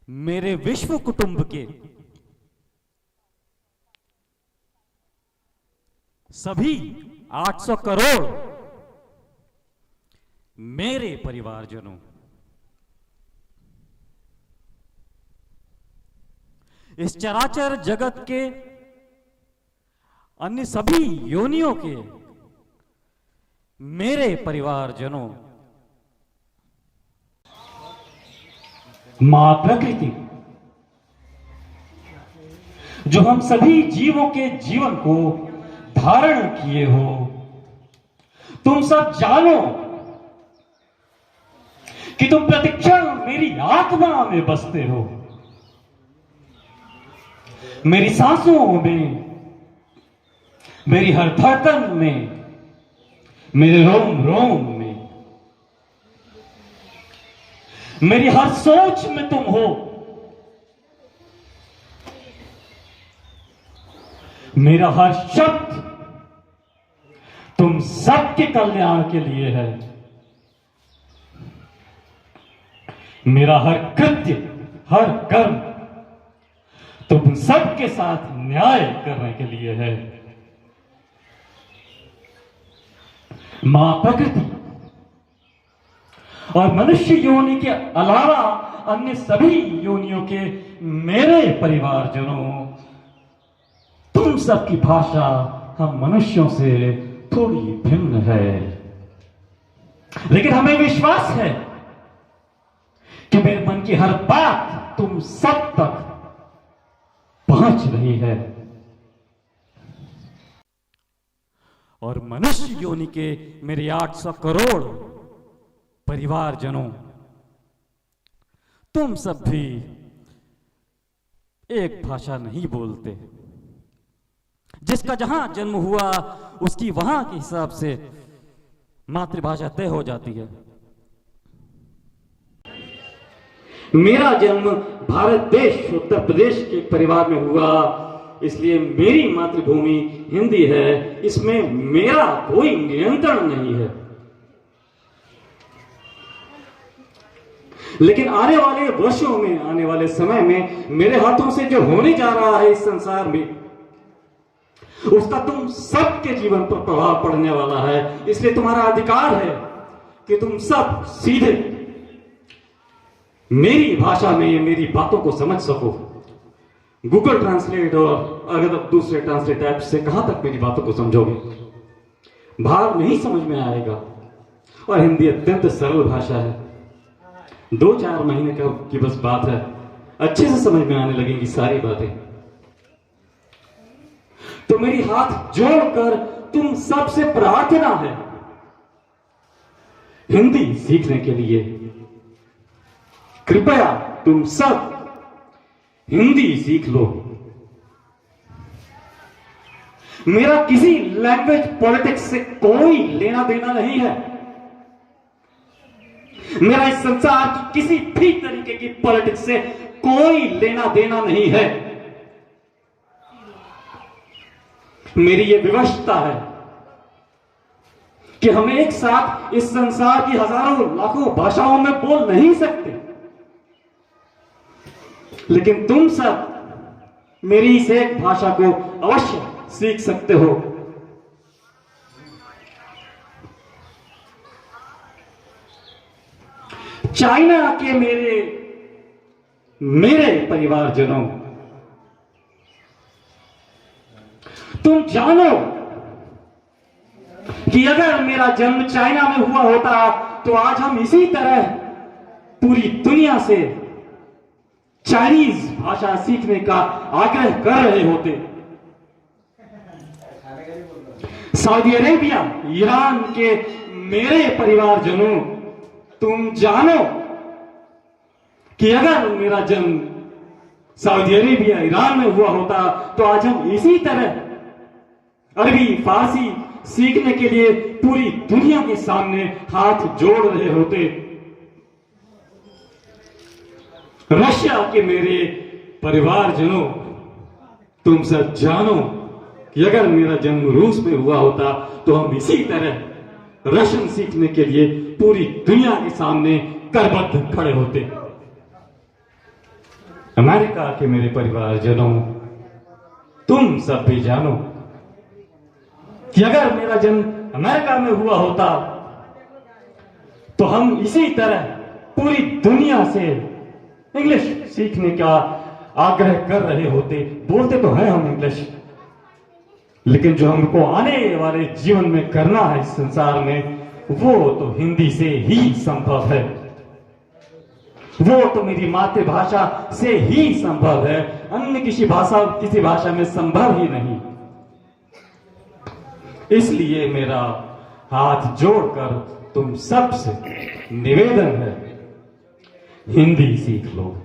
मेरे विश्व कुटुंब के सभी 800 करोड़ मेरे परिवारजनों, इस चराचर जगत के अन्य सभी योनियों के मेरे परिवारजनों, मां प्रकृति जो हम सभी जीवों के जीवन को धारण किए हो, तुम सब जानो कि तुम प्रतिक्षण मेरी आत्मा में बसते हो, मेरी सांसों में, मेरी हर धड़कन में, मेरे रोम रोम में, मेरी हर सोच में तुम हो। मेरा हर शब्द तुम सबके कल्याण के लिए है। मेरा हर कृत्य, हर कर्म तुम सबके साथ न्याय करने के लिए है। मां प्रकृति और मनुष्य योनि के अलावा अन्य सभी योनियों के मेरे परिवारजनों, तुम सबकी भाषा हम मनुष्यों से थोड़ी भिन्न है, लेकिन हमें विश्वास है कि मेरे मन की हर बात तुम सब तक पहुंच रही है। और मनुष्य योनि के मेरे 800 करोड़ परिवारजनों, तुम सब भी एक भाषा नहीं बोलते। जिसका जहां जन्म हुआ उसकी वहां के हिसाब से मातृभाषा तय हो जाती है। मेरा जन्म भारत देश उत्तर प्रदेश के परिवार में हुआ, इसलिए मेरी मातृभूमि हिंदी है। इसमें मेरा कोई नियंत्रण नहीं है, लेकिन आने वाले वर्षों में, आने वाले समय में मेरे हाथों से जो होने जा रहा है इस संसार में, उसका तुम सबके जीवन पर प्रभाव पड़ने वाला है। इसलिए तुम्हारा अधिकार है कि तुम सब सीधे मेरी भाषा में मेरी बातों को समझ सको। गूगल ट्रांसलेट और अगर दूसरे ट्रांसलेट ऐप से कहां तक मेरी बातों को समझोगे, भाव नहीं समझ में आएगा। और हिंदी अत्यंत सरल भाषा है, 2-4 महीने की बस बात है, अच्छे से समझ में आने लगेंगी सारी बातें। तो मेरी हाथ जोड़कर तुम सबसे प्रार्थना है हिंदी सीखने के लिए। कृपया तुम सब हिंदी सीख लो। मेरा किसी लैंग्वेज पॉलिटिक्स से कोई लेना देना नहीं है। मेरा इस संसार की किसी भी तरीके की पॉलिटिक्स से कोई लेना देना नहीं है। मेरी यह विवशता है कि हम एक साथ इस संसार की हजारों लाखों भाषाओं में बोल नहीं सकते, लेकिन तुम सब मेरी इस एक भाषा को अवश्य सीख सकते हो। चाइना के मेरे परिवारजनों, तुम जानो कि अगर मेरा जन्म चाइना में हुआ होता तो आज हम इसी तरह पूरी दुनिया से चाइनीज भाषा सीखने का आग्रह कर रहे होते। सऊदी अरेबिया, ईरान के मेरे परिवारजनों, तुम जानो कि अगर मेरा जन्म सऊदी अरेबिया, ईरान में हुआ होता तो आज हम इसी तरह अरबी, फारसी सीखने के लिए पूरी दुनिया के सामने हाथ जोड़ रहे होते। रशिया के मेरे परिवारजनों, तुम सब जानो कि अगर मेरा जन्म रूस में हुआ होता तो हम इसी तरह रशियन सीखने के लिए पूरी दुनिया के सामने करबद्ध खड़े होते। अमेरिका के मेरे परिवारजनों, तुम सब भी जानो कि अगर मेरा जन्म अमेरिका में हुआ होता तो हम इसी तरह पूरी दुनिया से इंग्लिश सीखने का आग्रह कर रहे होते। बोलते तो हैं हम इंग्लिश, लेकिन जो हमको आने वाले जीवन में करना है इस संसार में, वो तो हिंदी से ही संभव है। वो तो मेरी मातृभाषा से ही संभव है, अन्य किसी भाषा में संभव ही नहीं। इसलिए मेरा हाथ जोड़कर तुम सब से निवेदन है, हिंदी सीख लो।